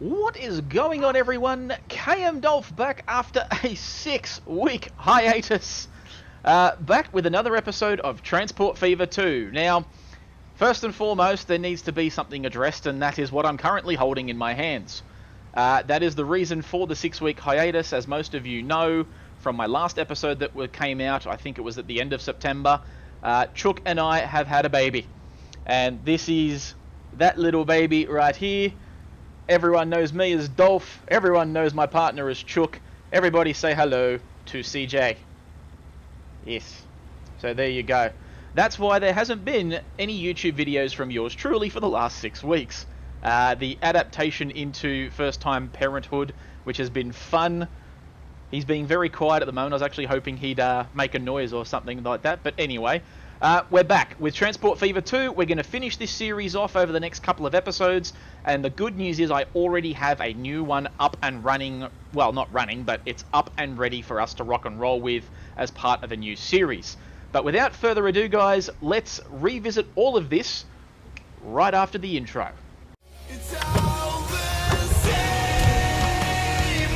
What is going on, everyone? KMDolph back after a 6-week hiatus. Back with another episode of Transport Fever 2. Now, first and foremost, there needs to be something addressed, and that is what I'm currently holding in my hands. That is the reason for the 6-week hiatus. As most of you know from my last episode that came out, I think it was at the end of September, Chook and I have had a baby. And this is that little baby right here. Everyone knows me as Dolph. Everyone knows my partner as Chook. Everybody say hello to CJ. Yes. So there you go. That's why there hasn't been any YouTube videos from yours truly for the last 6 weeks. The adaptation into first-time parenthood, which has been fun. He's being very quiet at the moment. I was actually hoping he'd make a noise or something like that. But anyway, we're back with Transport Fever 2. We're going to finish this series off over the next couple of episodes. And the good news is I already have a new one up and running. Well, not running, but it's up and ready for us to rock and roll with as part of a new series. But without further ado, guys, let's revisit all of this right after the intro. It's all the same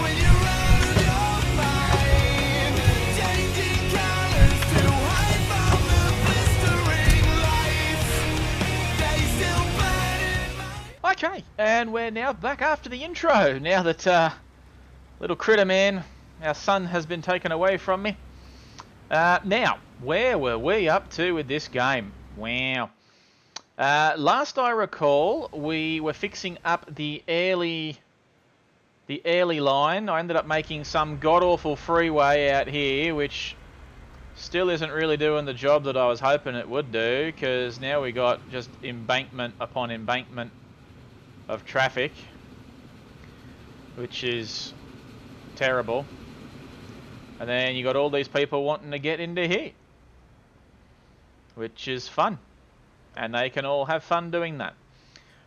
when you're out of your mind, changing colors to hide from the blistering lights. They still burn in my... Okay, and we're now back after the intro. Now that little critter man, our son, has been taken away from me. Now, where were we up to with this game? Wow. Last I recall, we were fixing up the early line. I ended up making some god-awful freeway out here, which still isn't really doing the job that I was hoping it would do, because now we got just embankment upon embankment of traffic, which is terrible. And then you got all these people wanting to get into here, which is fun. And they can all have fun doing that.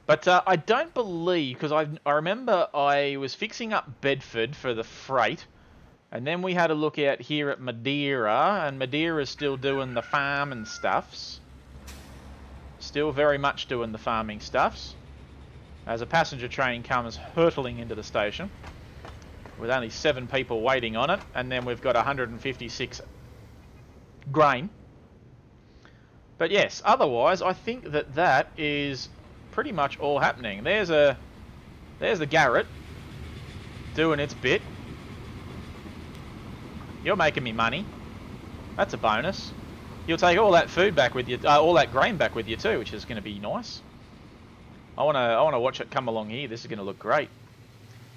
But I don't believe, because I remember I was fixing up Bedford for the freight, and then we had a look out here at Madeira, and Madeira's still doing the farming stuffs. Still very much doing the farming stuffs. As a passenger train comes hurtling into the station, with only 7 people waiting on it, and then we've got 156 grain. But yes, otherwise, I think that is pretty much all happening. There's the Garrett doing its bit. You're making me money. That's a bonus. You'll take all that food back with you, all that grain back with you too, which is going to be nice. I wanna watch it come along here. This is going to look great.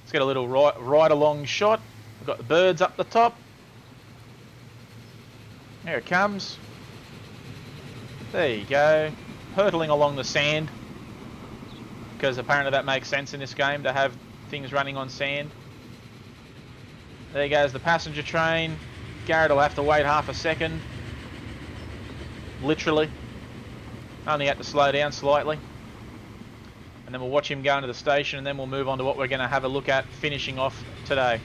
It's got a little ride along shot. We've got the birds up the top. There it comes. There you go, hurtling along the sand, because apparently that makes sense in this game to have things running on sand. There goes the passenger train. Garrett will have to wait half a second. Literally. Only had to slow down slightly. And then we'll watch him go into the station, and then we'll move on to what we're going to have a look at finishing off today.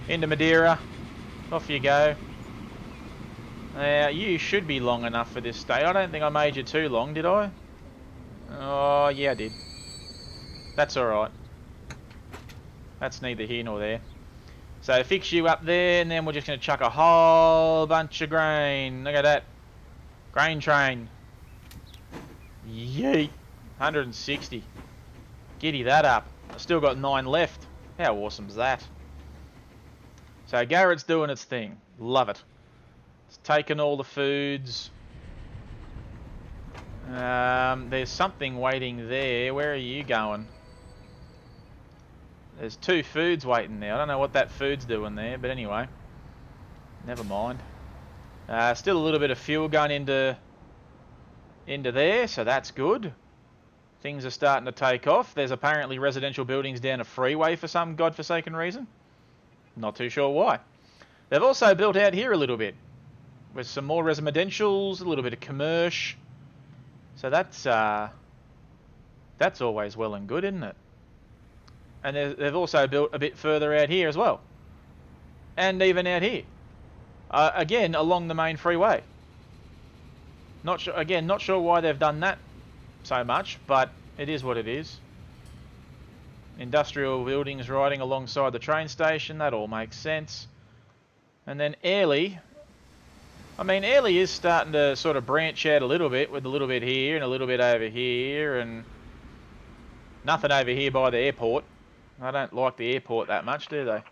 Into Madeira. Off you go. You should be long enough for this stay. I don't think I made you too long, did I? Oh, yeah, I did. That's alright. That's neither here nor there. So fix you up there, and then we're just going to chuck a whole bunch of grain. Look at that. Grain train. Yeet. 160. Giddy that up. I've still got 9 left. How awesome's that? So Garrett's doing its thing. Love it. Taking all the foods. There's something waiting there. Where are you going? There's 2 foods waiting there. I don't know what that food's doing there, but anyway. Never mind. Still a little bit of fuel going into there, so that's good. Things are starting to take off. There's apparently residential buildings down a freeway for some godforsaken reason. Not too sure why. They've also built out here a little bit, with some more residentials, a little bit of commercial. So that's always well and good, isn't it? And they've also built a bit further out here as well. And even out here. Again, along the main freeway. Not sure why they've done that so much, but it is what it is. industrial buildings riding alongside the train station. That all makes sense. And then Airlie. I mean, Airlie is starting to sort of branch out a little bit with a little bit here and a little bit over here and nothing over here by the airport. I don't like the airport that much, do they?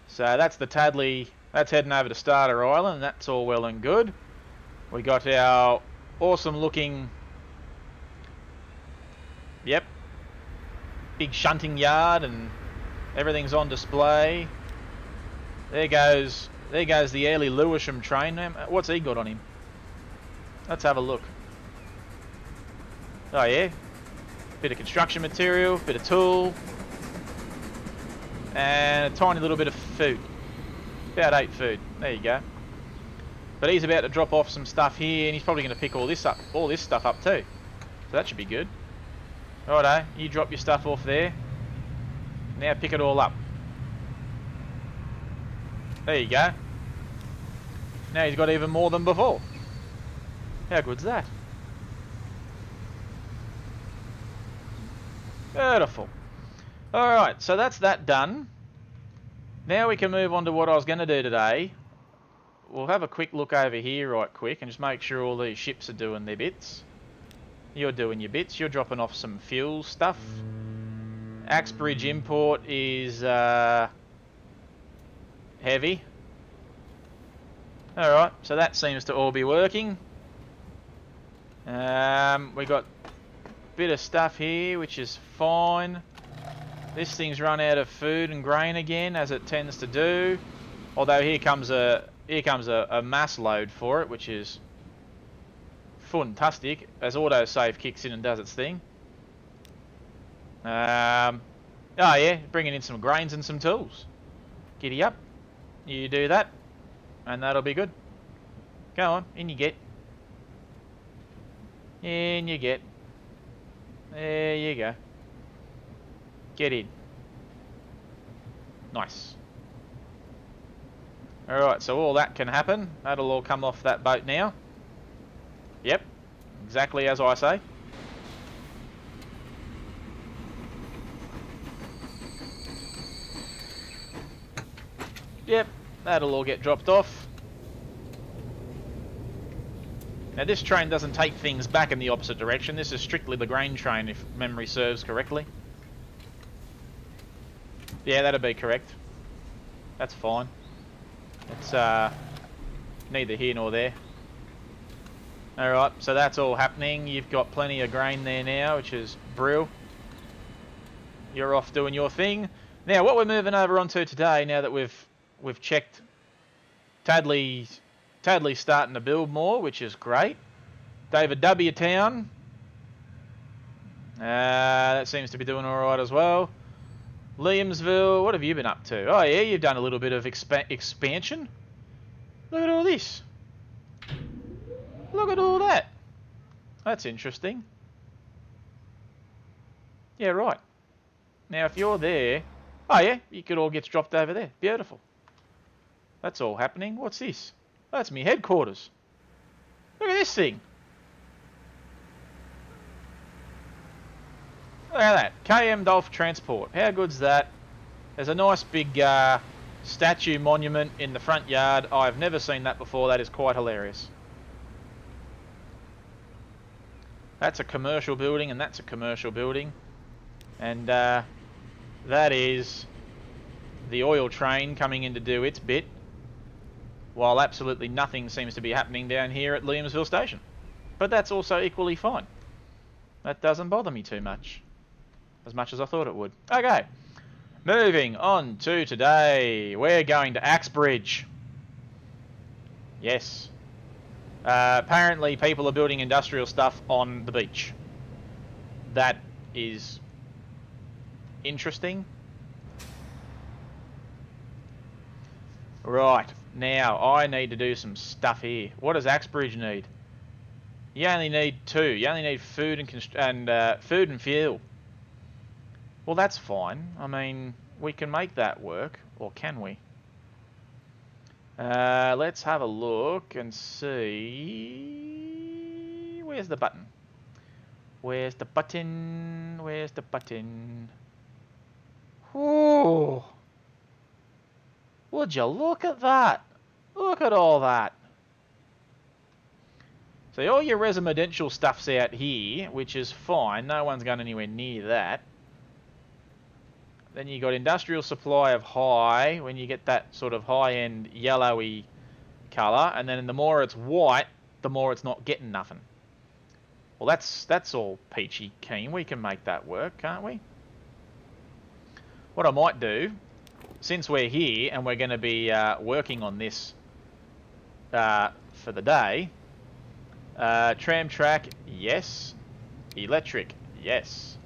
So that's the Tadley. That's heading over to Starter Island. That's all well and good. We got our awesome looking, yep, big shunting yard and everything's on display. There goes the Airlie Lewisham train. What's he got on him? Let's have a look. Oh yeah, bit of construction material, bit of tool, and a tiny little bit of food. About 8 food. There you go. But he's about to drop off some stuff here, and he's probably going to pick all this stuff up too. So that should be good. Righto, you drop your stuff off there. Now pick it all up. There you go. Now he's got even more than before. How good's that? Beautiful. Alright, so that's that done. Now we can move on to what I was going to do today. We'll have a quick look over here right quick and just make sure all these ships are doing their bits. You're doing your bits. You're dropping off some fuel stuff. Axbridge import is heavy. Alright, so that seems to all be working. We got a bit of stuff here, which is fine. This thing's run out of food and grain again, as it tends to do. Although here comes a mass load for it, which is fantastic, as autosave kicks in and does its thing. Oh yeah, bringing in some grains and some tools. Giddy up. You do that, and that'll be good. Go on, in you get. In you get. There you go. Get in. Nice. Alright, so all that can happen. That'll all come off that boat now. Yep, exactly as I say. Yep, that'll all get dropped off. Now this train doesn't take things back in the opposite direction. This is strictly the grain train, if memory serves correctly. Yeah, that'd be correct. That's fine. It's neither here nor there. Alright, so that's all happening. You've got plenty of grain there now, which is brill. You're off doing your thing. Now, what we're moving over onto today, now that we've checked Tadley's starting to build more, which is great. David W. Town. That seems to be doing alright as well. Liamsville, what have you been up to? Oh yeah, you've done a little bit of expansion. Look at all this. Look at all that. That's interesting. Yeah, right. Now if you're there... Oh yeah, you could all get dropped over there. Beautiful. That's all happening. What's this? Oh, that's me headquarters. Look at this thing. Look at that. KMDolph Transport. How good's that? There's a nice big statue monument in the front yard. I've never seen that before. That is quite hilarious. That's a commercial building and that's a commercial building. And that is the oil train coming in to do its bit. While absolutely nothing seems to be happening down here at Liamsville Station. But that's also equally fine. That doesn't bother me too much. As much as I thought it would. Okay. Moving on to today. We're going to Axbridge. Yes. Apparently people are building industrial stuff on the beach. That is interesting. Right. Now, I need to do some stuff here. What does Axbridge need? You only need 2. You only need food and food and fuel. Well, that's fine. I mean, we can make that work, or can we? Let's have a look and see. Where's the button? Where's the button? Where's the button? Ooh. Would you look at that? Look at all that. So all your residential stuff's out here, which is fine. No one's going anywhere near that. Then you got industrial supply of high, when you get that sort of high-end yellowy colour. And then the more it's white, the more it's not getting nothing. Well, that's all peachy keen. We can make that work, can't we? What I might do, since we're here and we're going to be working on this for the day, tram track, yes. Electric, yes.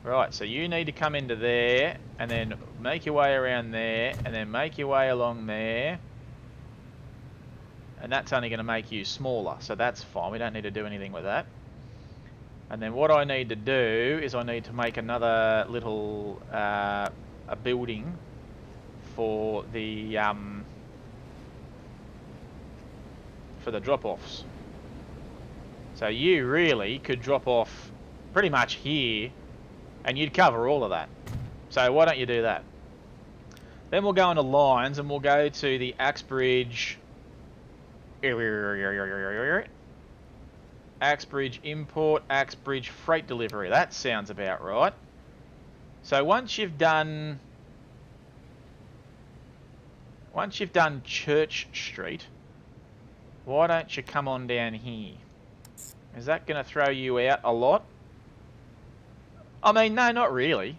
Right, so you need to come into there and then make your way around there and then make your way along there. And that's only going to make you smaller, so that's fine. We don't need to do anything with that. And then what I need to do is I need to make another little a building for the drop-offs. So you really could drop off pretty much here and you'd cover all of that. So why don't you do that? Then we'll go into lines and we'll go to the Axbridge import, Axbridge freight delivery. That sounds about right. So once you've done Church Street, why don't you come on down here? Is that going to throw you out a lot? I mean, no, not really.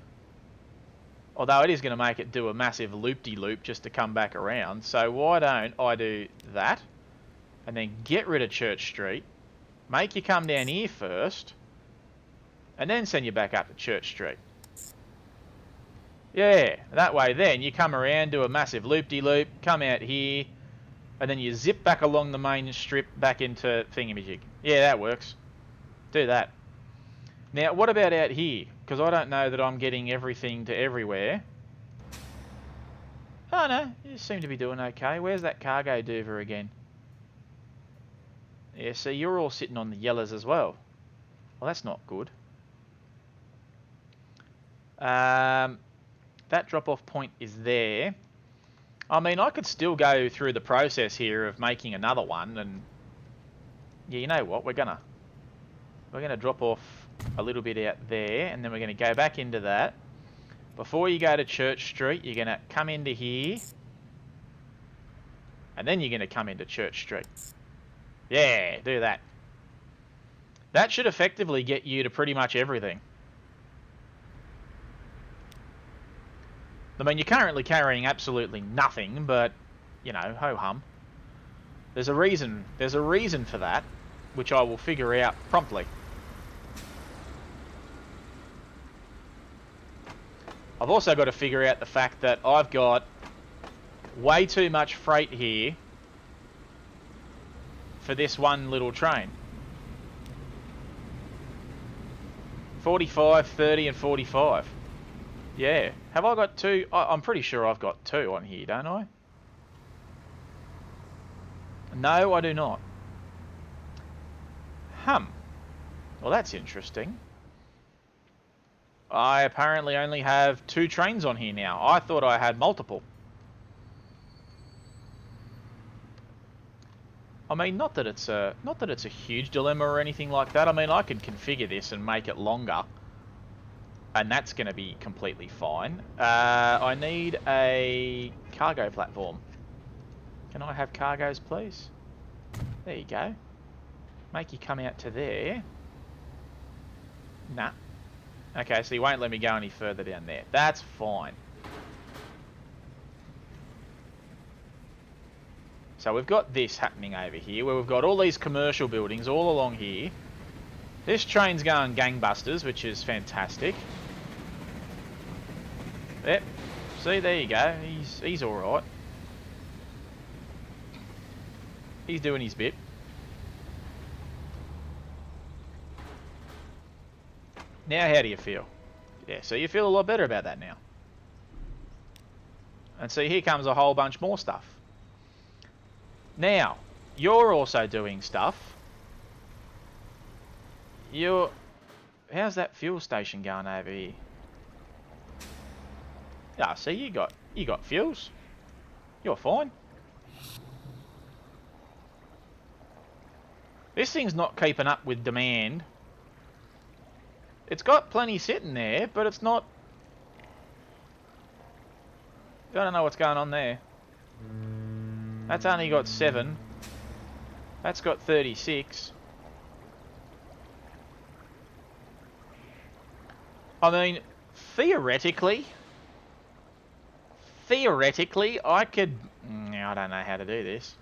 Although it is going to make it do a massive loop-de-loop just to come back around. So why don't I do that? And then get rid of Church Street. Make you come down here first. And then send you back up to Church Street. Yeah, that way then you come around, do a massive loop-de-loop, come out here, and then you zip back along the main strip back into Thingamajig. Yeah, that works. Do that. Now, what about out here? Because I don't know that I'm getting everything to everywhere. Oh no, you seem to be doing okay. Where's that cargo duver again? Yeah, see, you're all sitting on the yellows as well. Well, that's not good. That drop-off point is there. I mean, I could still go through the process here of making another one, and yeah, you know what? We're gonna drop off a little bit out there, and then we're gonna go back into that. Before you go to Church Street, you're gonna come into here, and then you're gonna come into Church Street. Yeah, do that. That should effectively get you to pretty much everything. I mean, you're currently carrying absolutely nothing, but, you know, ho-hum. There's a reason for that, which I will figure out promptly. I've also got to figure out the fact that I've got way too much freight here for this one little train. 45, 30 and 45. Yeah. Have I got two? I'm pretty sure I've got two on here, don't I? No, I do not. Well, that's interesting. I apparently only have 2 trains on here now. I thought I had multiple. I mean, not that it's a huge dilemma or anything like that. I mean, I can configure this and make it longer, and that's going to be completely fine. I need a cargo platform. Can I have cargoes, please? There you go. Make you come out to there. Nah. Okay, so you won't let me go any further down there. That's fine. So we've got this happening over here, where we've got all these commercial buildings all along here. This train's going gangbusters, which is fantastic. Yep. See, there you go. He's all right. He's doing his bit. Now, how do you feel? Yeah, so you feel a lot better about that now. And see, here comes a whole bunch more stuff. Now, you're also doing stuff. how's that fuel station going over here? Ah, see, you got fuels. You're fine. This thing's not keeping up with demand. It's got plenty sitting there, but it's not... I don't know what's going on there. That's only got 7. That's got 36. I mean, theoretically, I could... I don't know how to do this.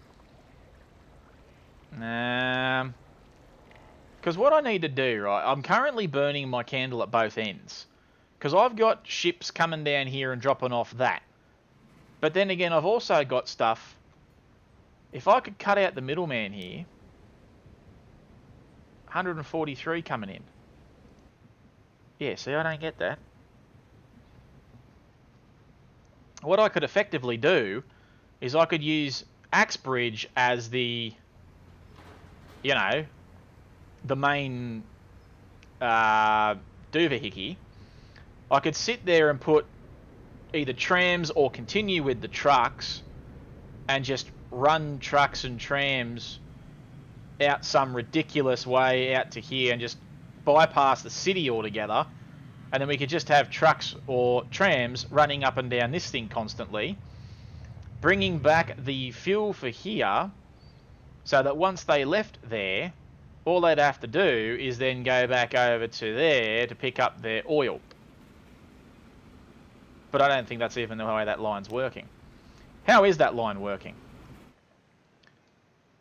Because what I need to do, right, I'm currently burning my candle at both ends. Because I've got ships coming down here and dropping off that. But then again, I've also got stuff... If I could cut out the middleman here... 143 coming in. Yeah, see, I don't get that. What I could effectively do is I could use Axbridge as the... You know... the main dooverhickey. I could sit there and put either trams or continue with the trucks and just run trucks and trams out some ridiculous way out to here and just bypass the city altogether, and then we could just have trucks or trams running up and down this thing constantly, bringing back the fuel for here, so that once they left there, all they'd have to do is then go back over to there to pick up their oil. But I don't think that's even the way that line's working. How is that line working?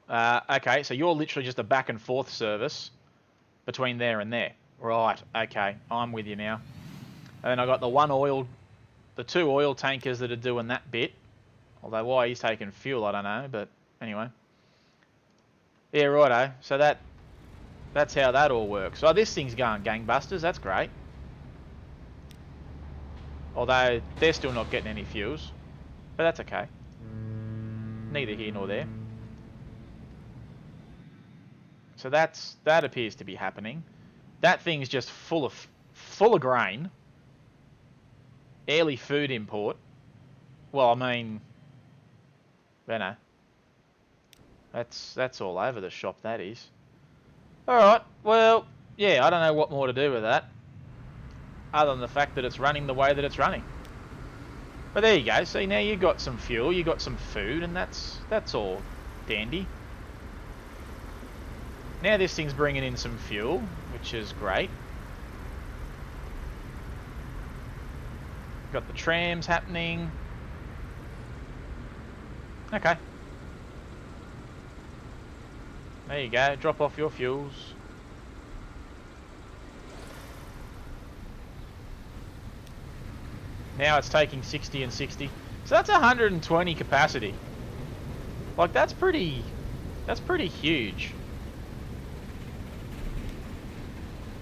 Okay, so you're literally just a back and forth service between there and there. Right, okay, I'm with you now. And then I got the 2 oil tankers that are doing that bit. Although why he's taking fuel, I don't know, but anyway. Yeah, righto, so that's how that all works. Oh, this thing's going gangbusters. That's great. Although they're still not getting any fuels, but that's okay. Neither here nor there. So that appears to be happening. That thing's just full of grain. Early food import. Well, I mean, you know, that's all over the shop. That is. Alright, well, yeah, I don't know what more to do with that. Other than the fact that it's running the way that it's running. But there you go, see, now you got some fuel, you got some food, and that's all dandy. Now this thing's bringing in some fuel, which is great. Got the trams happening. Okay. There you go, drop off your fuels. Now it's taking 60 and 60. So that's 120 capacity. Like that's pretty huge.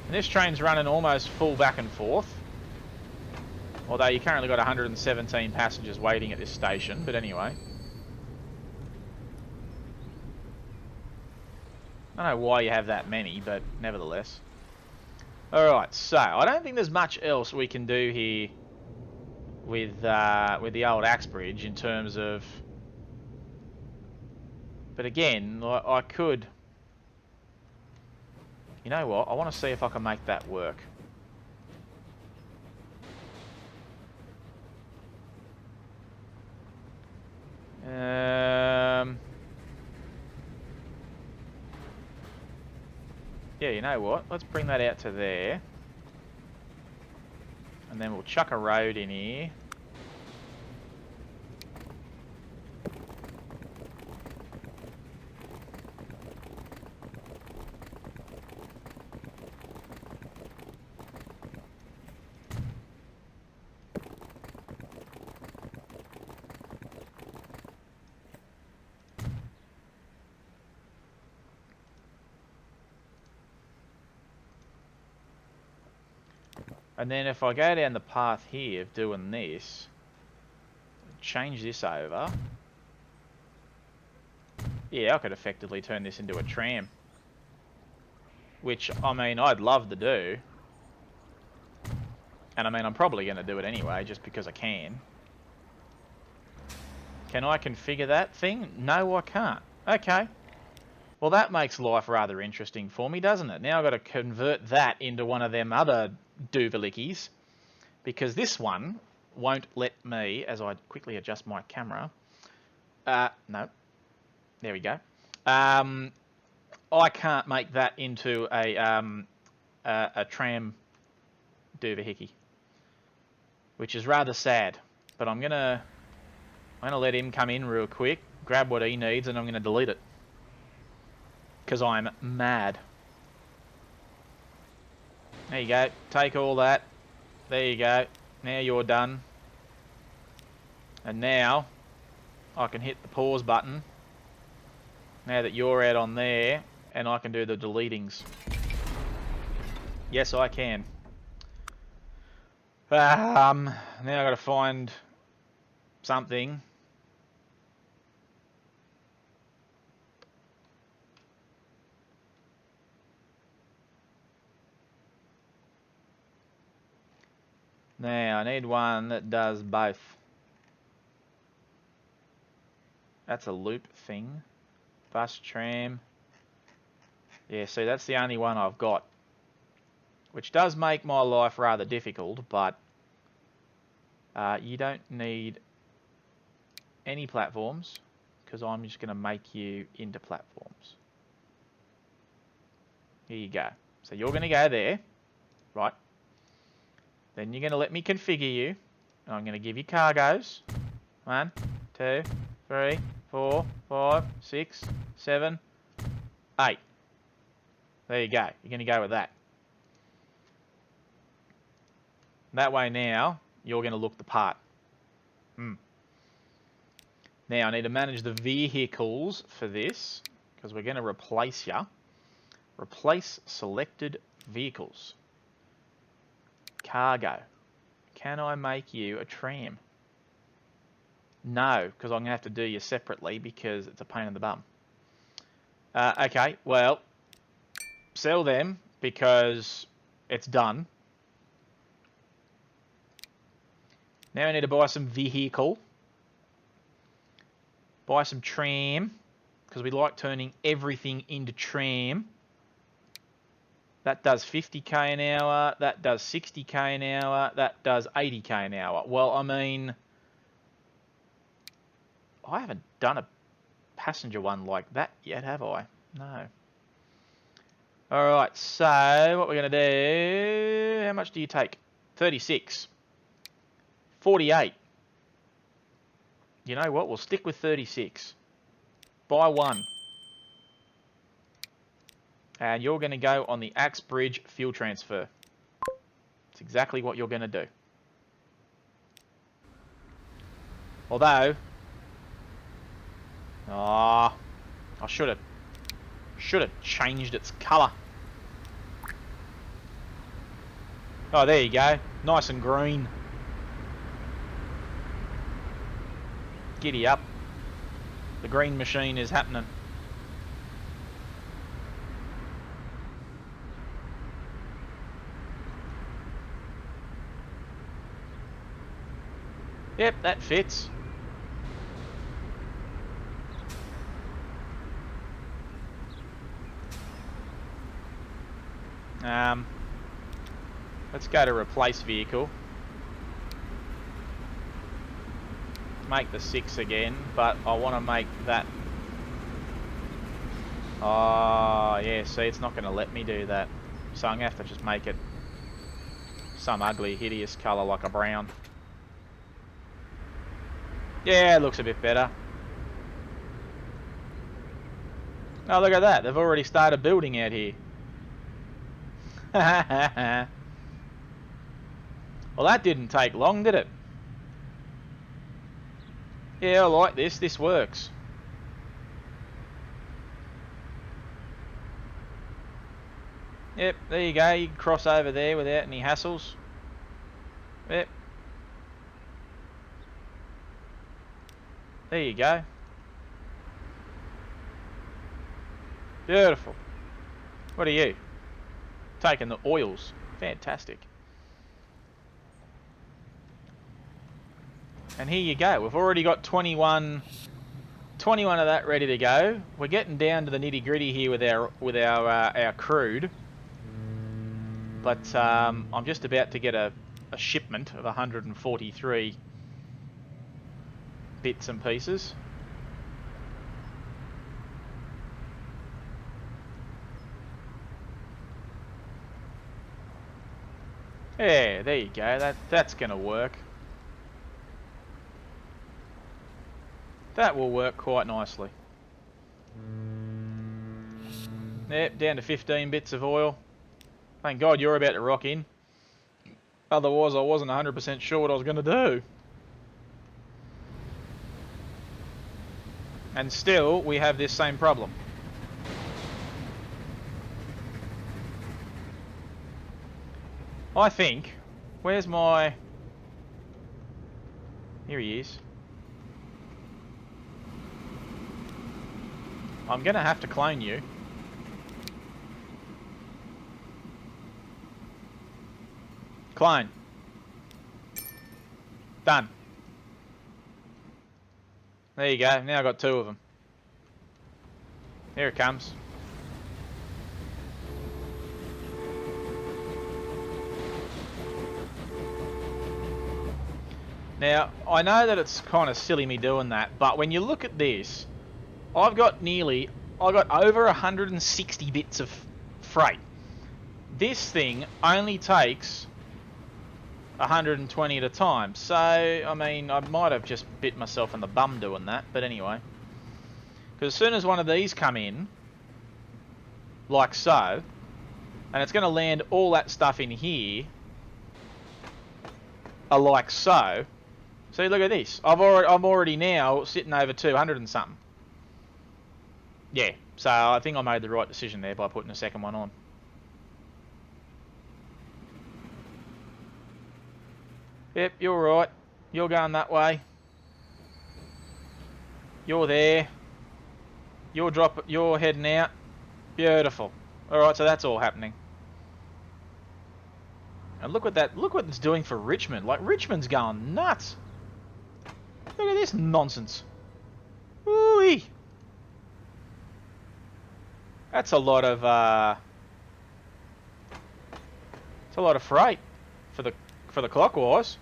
And this train's running almost full back and forth. Although you currently got 117 passengers waiting at this station, but anyway. I don't know why you have that many, but nevertheless. Alright, so I don't think there's much else we can do here with the old Axbridge in terms of... But again, I could... You know what? I want to see if I can make that work. Yeah, you know what? Let's bring that out to there. And then we'll chuck a road in here. And then if I go down the path here of doing this, change this over. Yeah, I could effectively turn this into a tram. Which, I mean, I'd love to do. And I mean, I'm probably going to do it anyway, just because I can. Can I configure that thing? No, I can't. Okay. Well, that makes life rather interesting for me, doesn't it? Now I've got to convert that into one of them other doovalickies, because this one won't let me, as I quickly adjust my camera. No. There we go. I can't make that into a tram doovahickey, which is rather sad. But I'm gonna let him come in real quick, grab what he needs, and I'm gonna delete it because I'm mad. There you go. Take all that. There you go. Now you're done. And now I can hit the pause button. Now that you're out on there, and I can do the deletings. Yes, I can. Now I got to find something. Now I need one that does both. That's a loop thing. Bus, tram. Yeah, see, that's the only one I've got. Which does make my life rather difficult, but you don't need any platforms, because I'm just going to make you into platforms. Here you go. So you're going to go there, right? Then you're going to let me configure you, and I'm going to give you cargoes. 1, 2, 3, 4, 5, 6, 7, 8. There you go. You're going to go with that. That way now, you're going to look the part. Now, I need to manage the vehicles for this, because we're going to replace you. Replace selected vehicles. Cargo. Can I make you a tram? No, because I'm going to have to do you separately, because it's a pain in the bum. Okay, well, sell them, because it's done. Now I need to buy some vehicle. Buy some tram, because we like turning everything into tram. That does 50k an hour, that does 60k an hour, that does 80k an hour. Well, I mean, I haven't done a passenger one like that yet, have I? No. Alright, so what we're going to do, how much do you take? 36. 48. You know what? We'll stick with 36. Buy one. And you're going to go on the Axbridge fuel transfer. It's exactly what you're going to do. Although, I should have changed its colour. Oh, there you go. Nice and green. Giddy up. The green machine is happening. Yep, that fits. Let's go to replace vehicle. Make the 6 again, but I want to make that. Oh, yeah, see, it's not going to let me do that. So I'm going to have to just make it some ugly, hideous colour like a brown. Yeah, it looks a bit better. Oh, look at that. They've already started building out here. Well, that didn't take long, did it? Yeah, I like this. This works. Yep, there you go. You can cross over there without any hassles. Yep. There you go. Beautiful. What are you? Taking the oils. Fantastic. And here you go. We've already got 21 of that ready to go. We're getting down to the nitty gritty here with our crude. But I'm just about to get a shipment of 143 bits and pieces. Yeah, there you go. That's going to work. That will work quite nicely. Yep, down to 15 bits of oil. Thank God you're about to rock in. Otherwise, I wasn't 100% sure what I was going to do. And still, we have this same problem. I think... Where's my... Here he is. I'm going to have to clone you. Clone. Done. There you go. Now I've got 2 of them. Here it comes. Now, I know that it's kind of silly me doing that, but when you look at this, I've got over 160 bits of freight. This thing only takes 120 at a time, so, I mean, I might have just bit myself in the bum doing that, but anyway. Because as soon as one of these come in, like so, and it's going to land all that stuff in here, like so. See, look at this. I'm already now sitting over 200 and something. Yeah, so I think I made the right decision there by putting a second one on. Yep, you're right. You're going that way. You're there. You're heading out. Beautiful. Alright, so that's all happening. And look what it's doing for Richmond. Like, Richmond's going nuts. Look at this nonsense. Woo-wee. That's a lot of freight for the clockwise.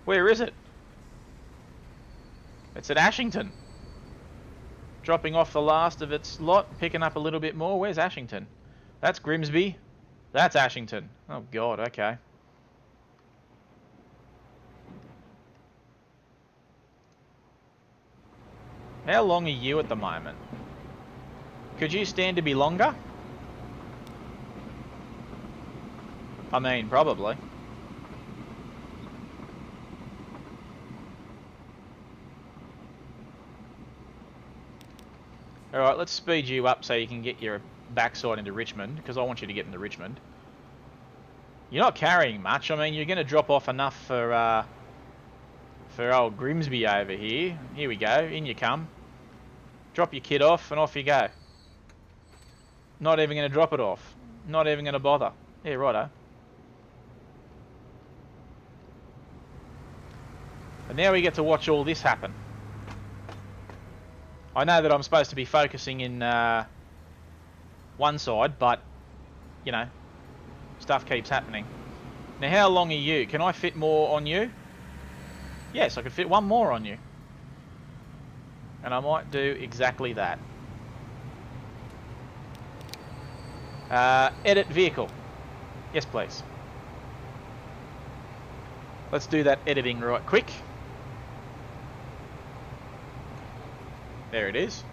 Where is it? It's at Ashington. Dropping off the last of its lot, picking up a little bit more. Where's Ashington? That's Grimsby. That's Ashington. Oh God, okay. How long are you at the moment? Could you stand to be longer? I mean, probably. Alright, let's speed you up so you can get your backside into Richmond, because I want you to get into Richmond. You're not carrying much. I mean, you're going to drop off enough for old Grimsby over here. Here we go. In you come. Drop your kit off and off you go. Not even going to drop it off. Not even going to bother. Yeah, righto. And now we get to watch all this happen. I know that I'm supposed to be focusing in one side, but, you know, stuff keeps happening. Now, how long are you? Can I fit more on you? Yes, I could fit one more on you. And I might do exactly that. Edit vehicle. Yes, please. Let's do that editing right quick. There it is.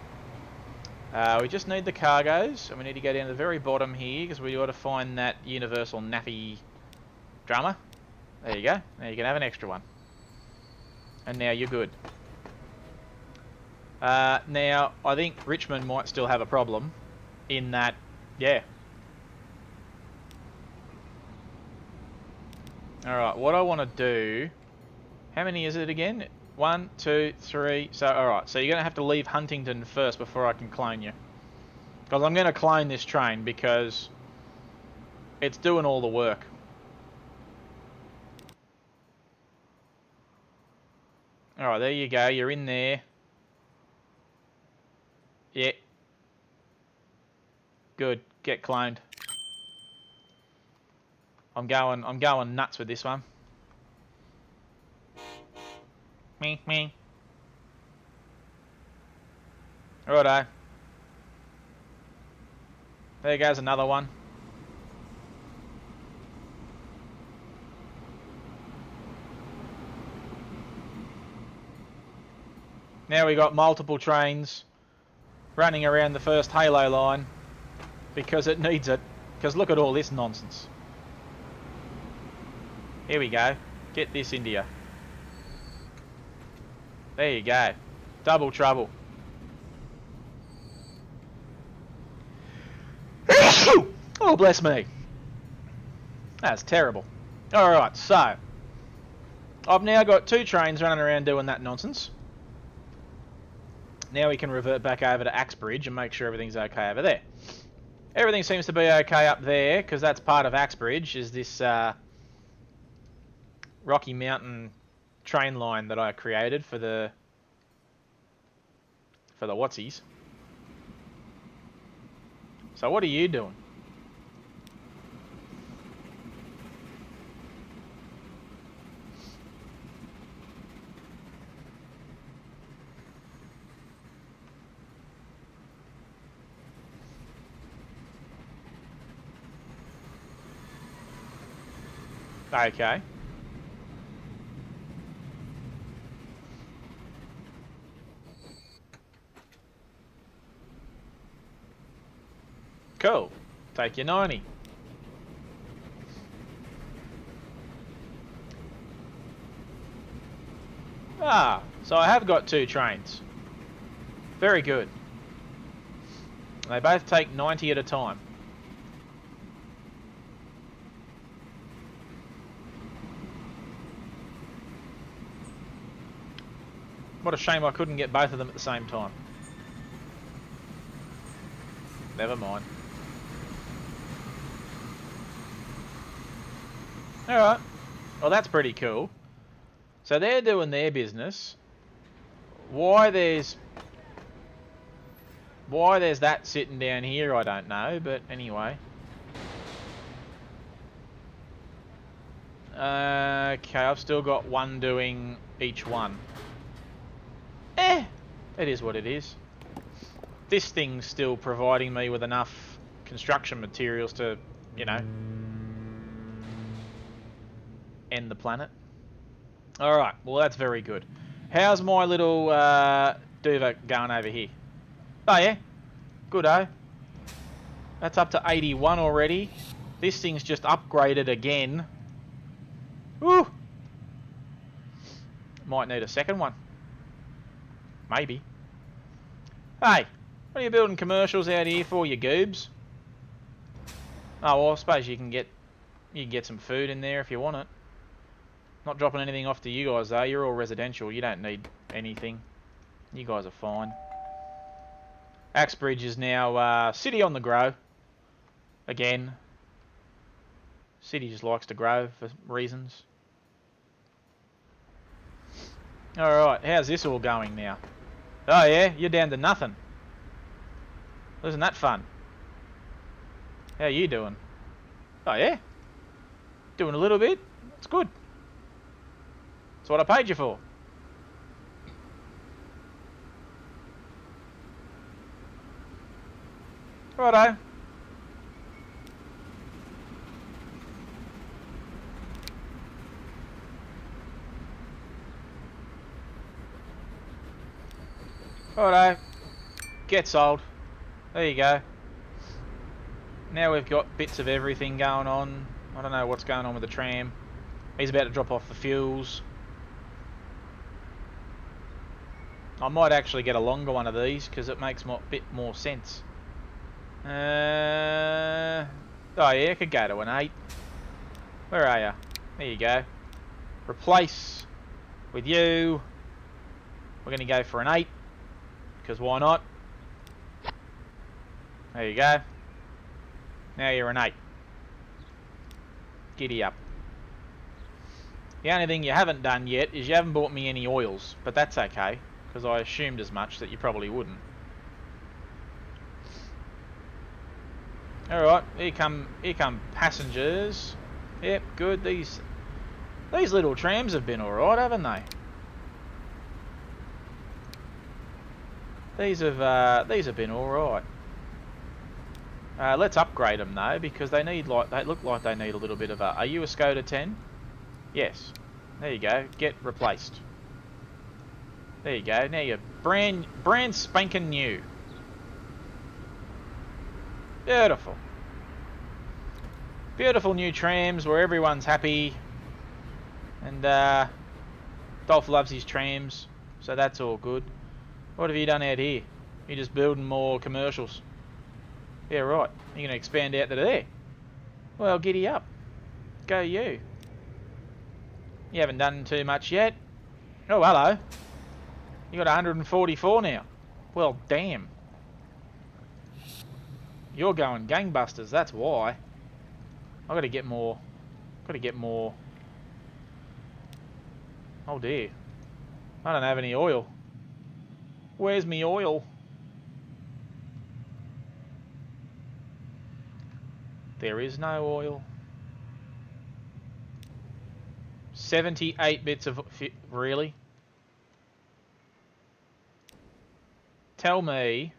We just need the cargoes, and we need to go down to the very bottom here, because we got to find that universal nappy drummer. There you go. Now you can have an extra one. And now you're good. Now, I think Richmond might still have a problem in that, yeah. Alright, what I want to do... How many is it again? 1, 2, 3... So, alright, so you're going to have to leave Huntington first before I can clone you. Because I'm going to clone this train because it's doing all the work. Alright, there you go. You're in there. Yeah. Good. Get cloned. I'm going nuts with this one. Me. Righto. There goes another one. Now we got multiple trains running around the first halo line because it needs it. Because look at all this nonsense. Here we go. Get this into you. There you go. Double trouble. Oh, bless me. That's terrible. Alright, so. I've now got 2 trains running around doing that nonsense. Now we can revert back over to Axbridge and make sure everything's okay over there. Everything seems to be okay up there, because that's part of Axbridge, is this Rocky Mountain train line that I created for the whatsies. So what are you doing? Okay. Cool. Take your 90. Ah, so I have got 2 trains. Very good. They both take 90 at a time. What a shame I couldn't get both of them at the same time. Never mind. Alright. Well, that's pretty cool. So they're doing their business. Why there's that sitting down here, I don't know, but anyway. Okay, I've still got one doing each one. It is what it is. This thing's still providing me with enough construction materials to, you know, end the planet. Alright, well that's very good. How's my little Duva going over here? Oh yeah? Good-o. That's up to 81 already. This thing's just upgraded again. Woo! Might need a second one. Maybe. Hey, what are you building commercials out here for, you goobs? Oh, well, I suppose you can get some food in there if you want it. Not dropping anything off to you guys though. You're all residential. You don't need anything. You guys are fine. Axbridge is now city on the grow. Again. City just likes to grow for reasons. Alright, how's this all going now? Oh yeah, you're down to nothing. Isn't that fun? How you doing? Oh yeah? Doing a little bit? That's good. That's what I paid you for. Righto. Righto. Get sold. There you go. Now we've got bits of everything going on. I don't know what's going on with the tram. He's about to drop off the fuels. I might actually get a longer one of these because it makes a bit more sense. Oh yeah, I could go to an 8. Where are you? There you go. Replace with you. We're going to go for an 8. Because why not? There you go. Now you're an 8. Giddy up. The only thing you haven't done yet is you haven't bought me any oils, but that's okay, because I assumed as much that you probably wouldn't. Alright, here come passengers. Yep, good. These little trams have been alright, haven't they? These have been alright. Let's upgrade them though, because they look like they need a little bit of a... Are you a Skoda 10? Yes. There you go. Get replaced. There you go. Now you're brand spanking new. Beautiful. Beautiful new trams where everyone's happy. And Dolph loves his trams, so that's all good. What have you done out here? You're just building more commercials. Yeah, right. You're going to expand out to there. Well, giddy up. Go you. You haven't done too much yet. Oh, hello. You got 144 now. Well, damn. You're going gangbusters, that's why. I've got to get more. Oh dear. I don't have any oil. Where's me oil? There is no oil. 78 bits of... Really? Tell me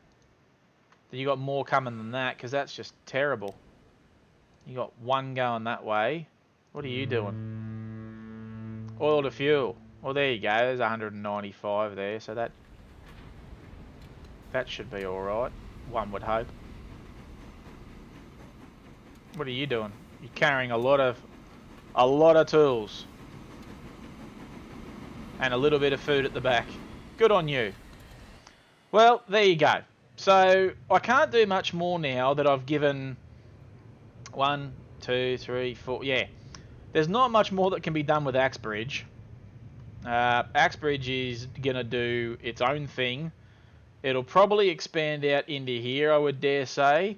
that you got more coming than that, because that's just terrible. You got one going that way. What are you doing? Oil to fuel. Well, there you go. There's 195 there, so that should be alright. One would hope. What are you doing? You're carrying a lot of tools. And a little bit of food at the back. Good on you. Well, there you go. So, I can't do much more now that I've given 1, 2, 3, 4... Yeah. There's not much more that can be done with Axbridge. Axbridge is going to do its own thing. It'll probably expand out into here, I would dare say,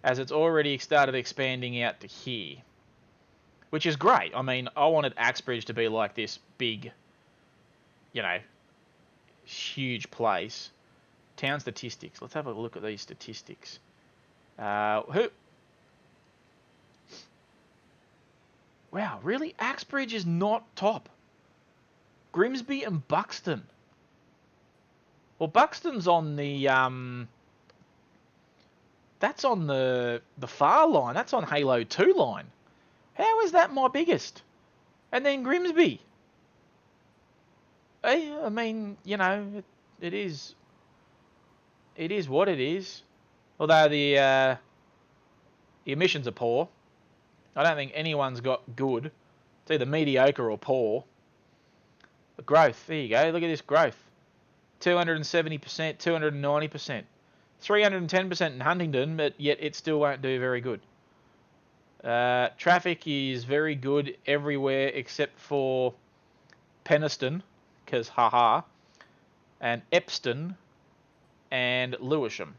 as it's already started expanding out to here. Which is great. I mean, I wanted Axbridge to be like this big, you know, huge place. Town statistics. Let's have a look at these statistics. Wow, really? Axbridge is not top. Grimsby and Buxton. Well, Buxton's on the that's on the far line. That's on Halo 2 line. How is that my biggest? And then Grimsby. I mean, you know, it is what it is. Although the emissions are poor. I don't think anyone's got good. It's either mediocre or poor. But growth, there you go. Look at this growth. 270%, 290%. 310% in Huntingdon, but yet it still won't do very good. Traffic is very good everywhere except for Penistone, because haha, and Epston and Lewisham.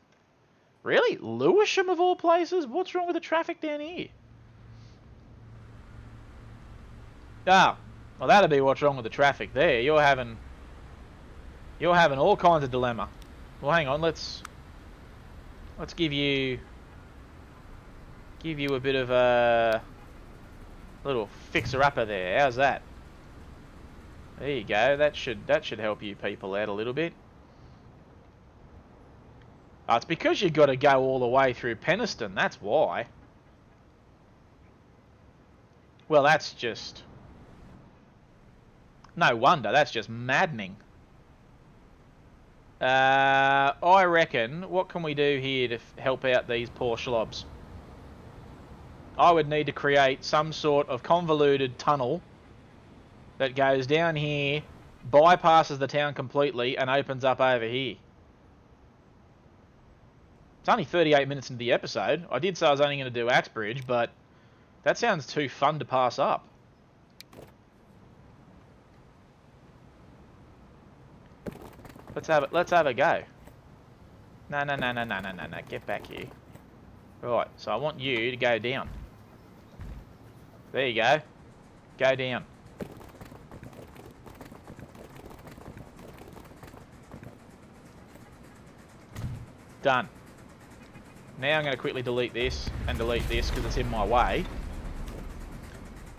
Really? Lewisham of all places? What's wrong with the traffic down here? Ah, well that'll be what's wrong with the traffic there. You're having all kinds of dilemma. Well, hang on, let's give you a bit of a little fixer-upper there. How's that? There you go. That should help you people out a little bit. Oh, it's because you've got to go all the way through Penistone. That's why. Well, that's just... No wonder. That's just maddening. I reckon, what can we do here to help out these poor schlobs? I would need to create some sort of convoluted tunnel that goes down here, bypasses the town completely, and opens up over here. It's only 38 minutes into the episode. I did say I was only going to do Axbridge, but that sounds too fun to pass up. Let's have a go. No. Get back here. Right, so I want you to go down. There you go. Go down. Done. Now I'm going to quickly delete this and delete this because it's in my way.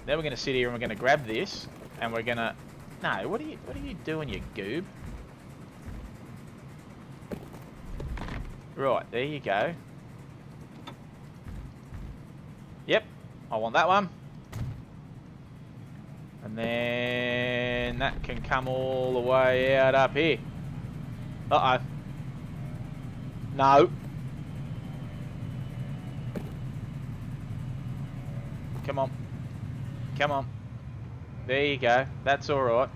Then we're going to sit here and we're going to grab this and we're going to... No, what are you doing, you goob? Right, there you go. Yep, I want that one. And then that can come all the way out up here. Uh-oh. No. Come on. Come on. There you go. That's all right.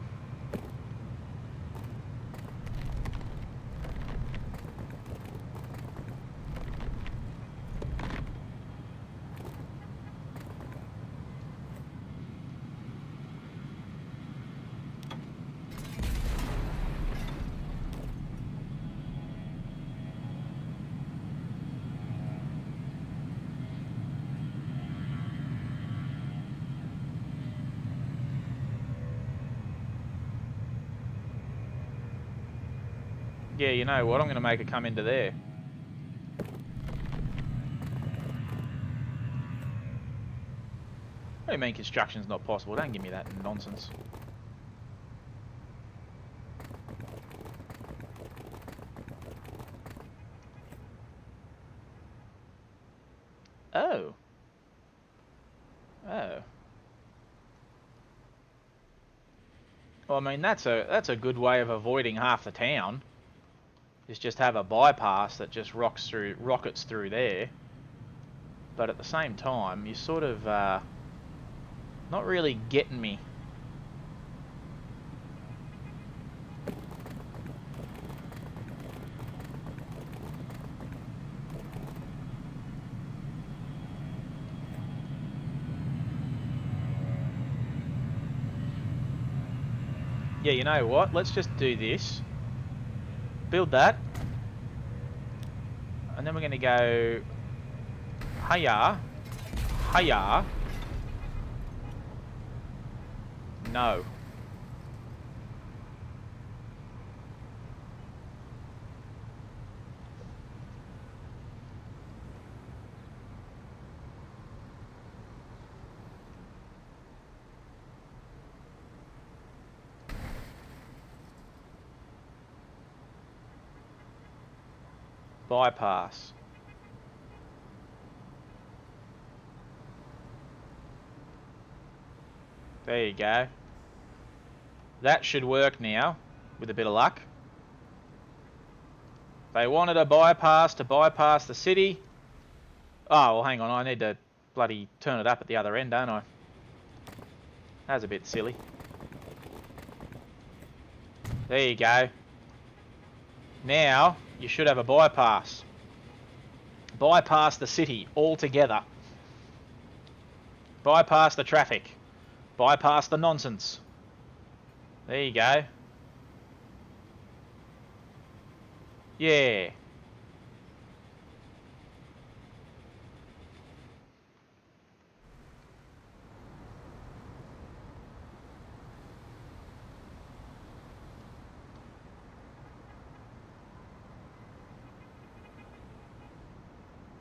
Yeah, you know what? I'm going to make it come into there. What do you mean construction's not possible? Don't give me that nonsense. Oh. Oh. Well, I mean, that's a good way of avoiding half the town. Is just have a bypass that just rockets through there. But at the same time, you're sort of not really getting me. Yeah, you know what? Let's just do this. Build that. And then we're going to go... Hiya. Hiya. No. Bypass. There you go. That should work now, with a bit of luck. They wanted a bypass to bypass the city. Oh, well, hang on. I need to bloody turn it up at the other end, don't I? That's a bit silly. There you go. Now, you should have a bypass. Bypass the city altogether. Bypass the traffic. Bypass the nonsense. There you go. Yeah.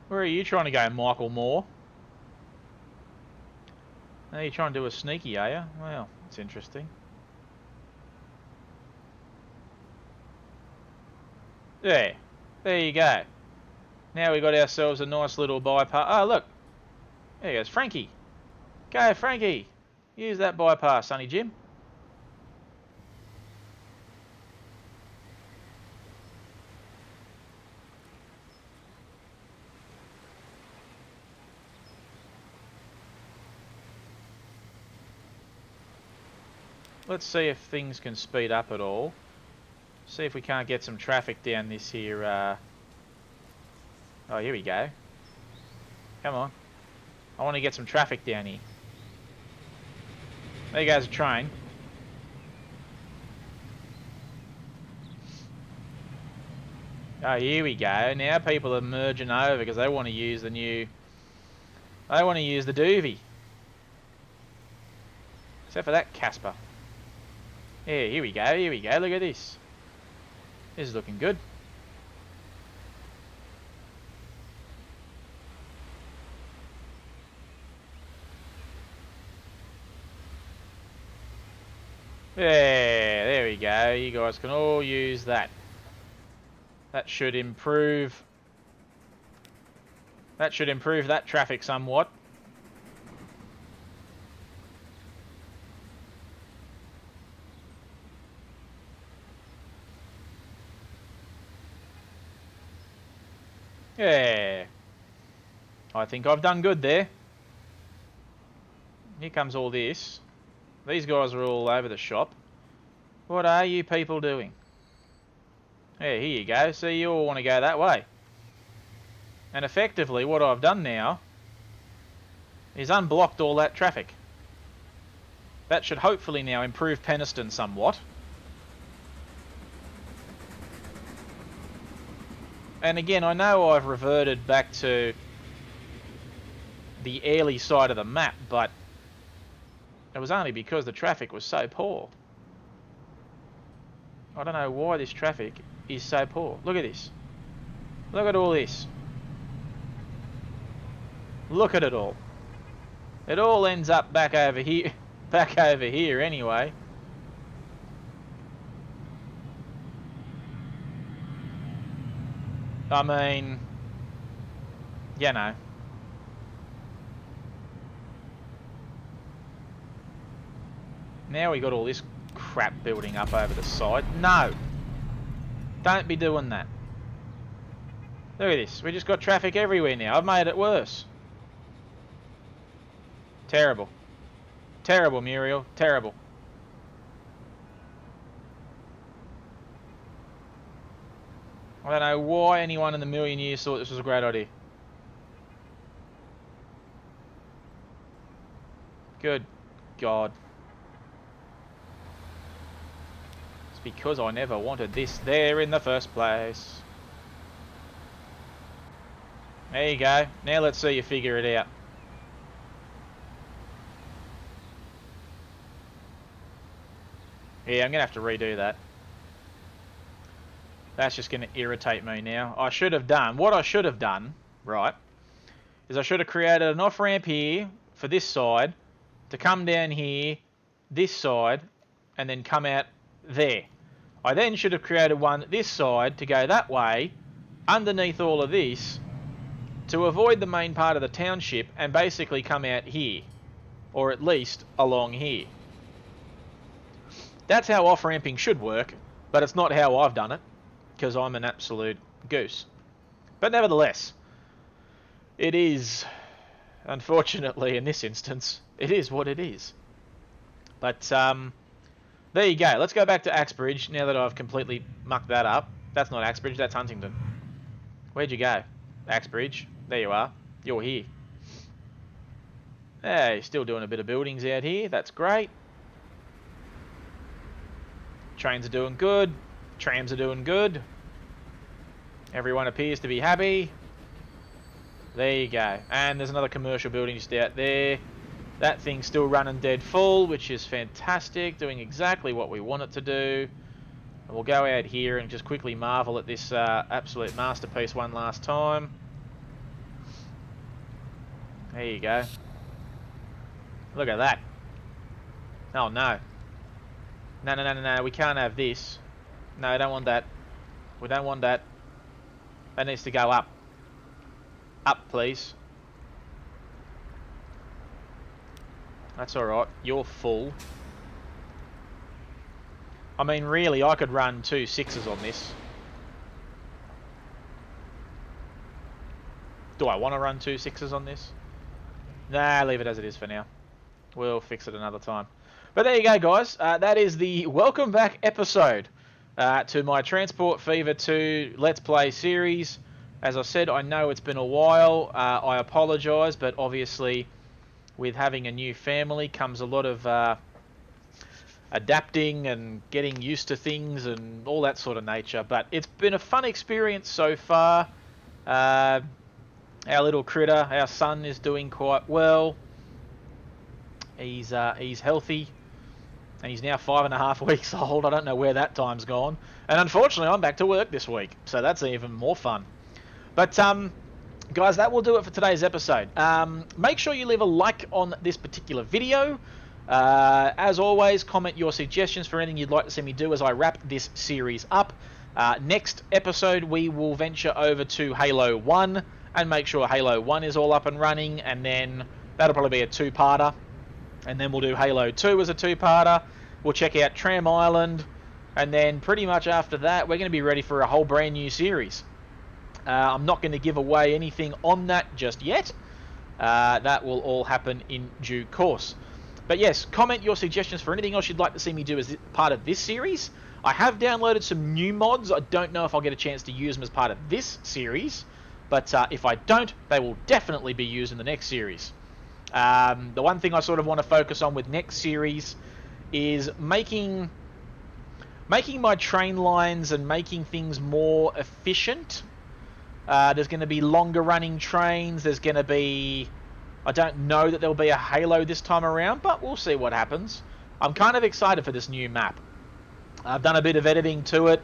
Where are you trying to go, Michael Moore? Are you trying to do a sneaky, are you? Well, it's interesting. There. There you go. Now we got ourselves a nice little bypass. Oh, look. There goes Frankie. Go, Frankie. Use that bypass, Sonny Jim. Let's see if things can speed up at all. See if we can't get some traffic down this here. Oh, here we go. Come on. I want to get some traffic down here. There goes a train. Oh, here we go. Now people are merging over because they want to use the new... They want to use the doovie. Except for that Casper. Yeah, here we go, here we go. Look at this. This is looking good. There we go. You guys can all use that. That should improve. That should improve that traffic somewhat. Yeah. I think I've done good there. Here comes all this. These guys are all over the shop. What are you people doing? Yeah, here you go. See, you all want to go that way. And effectively, what I've done now is unblocked all that traffic. That should hopefully now improve Penistone somewhat. And again, I know I've reverted back to the Airlie side of the map, but it was only because the traffic was so poor. I don't know why this traffic is so poor. Look at this. Look at all this. Look at it all. It all ends up back over here. Back over here anyway. I mean, you know. Now we got all this crap building up over the side. No! Don't be doing that. Look at this. We just got traffic everywhere now. I've made it worse. Terrible. Terrible, Muriel. Terrible. I don't know why anyone in a million years thought this was a great idea. Good God. It's because I never wanted this there in the first place. There you go. Now let's see you figure it out. Yeah, I'm going to have to redo that. That's just going to irritate me now. I should have done, what I should have done, right, is I should have created an off-ramp here for this side to come down here, this side, and then come out there. I then should have created one this side to go that way, underneath all of this, to avoid the main part of the township and basically come out here, or at least along here. That's how off-ramping should work, but it's not how I've done it, because I'm an absolute goose. But nevertheless, it is, unfortunately in this instance, it is what it is. But there you go. Let's go back to Axbridge now that I've completely mucked that up. That's not Axbridge, that's Huntington. Where'd you go? Axbridge. There you are. You're here. Hey, still doing a bit of buildings out here. That's great. Trains are doing good. Trams are doing good. Everyone appears to be happy. There you go. And there's another commercial building just out there. That thing's still running dead full, which is fantastic. Doing exactly what we want it to do. And we'll go out here and just quickly marvel at this absolute masterpiece one last time. There you go. Look at that. Oh no. No, no, no, no, no. We can't have this. No, I don't want that. We don't want that. That needs to go up. Up, please. That's alright. You're full. I mean, really, I could run 2 6s on this. Do I want to run 2 6s on this? Nah, leave it as it is for now. We'll fix it another time. But there you go, guys. That is the welcome back episode to my Transport Fever 2 Let's Play series. As I said, I know it's been a while. I apologise, but obviously with having a new family comes a lot of adapting and getting used to things and all that sort of nature. But it's been a fun experience so far. Our little critter, our son, is doing quite well. He's healthy. And he's now 5.5 weeks old. I don't know where that time's gone. And unfortunately, I'm back to work this week. So that's even more fun. But, guys, that will do it for today's episode. Make sure you leave a like on this particular video. As always, comment your suggestions for anything you'd like to see me do as I wrap this series up. Next episode, we will venture over to Halo 1 and make sure Halo 1 is all up and running, and then that'll probably be a two-parter. And then we'll do Halo 2 as a two-parter. We'll check out Tram Island, and then pretty much after that, we're going to be ready for a whole brand new series. I'm not going to give away anything on that just yet. That will all happen in due course. But yes, comment your suggestions for anything else you'd like to see me do as part of this series. I have downloaded some new mods. I don't know if I'll get a chance to use them as part of this series, but if I don't, they will definitely be used in the next series. The one thing I sort of want to focus on with next series is making my train lines and making things more efficient. There's going to be longer running trains. There's going to be... I don't know that there'll be a Halo this time around, but we'll see what happens. I'm kind of excited for this new map. I've done a bit of editing to it.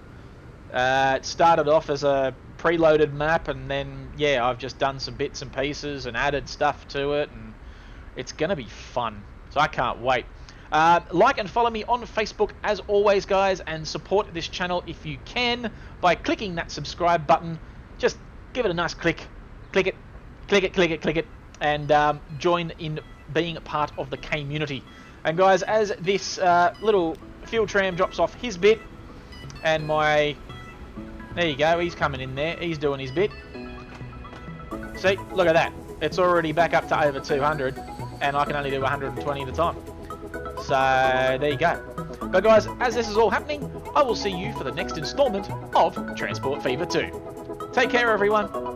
It started off as a preloaded map, and then, yeah, I've just done some bits and pieces and added stuff to it, and it's going to be fun. So I can't wait. Like and follow me on Facebook as always, guys, and support this channel if you can by clicking that subscribe button. Just give it a nice click. Click it, click it, click it, click it, and join in being a part of the community. And guys, as this little fuel tram drops off his bit, and my... There you go, he's coming in there. He's doing his bit. See, look at that. It's already back up to over 200, and I can only do 120 at a time. So, there you go. But guys, as this is all happening, I will see you for the next installment of Transport Fever 2. Take care, everyone.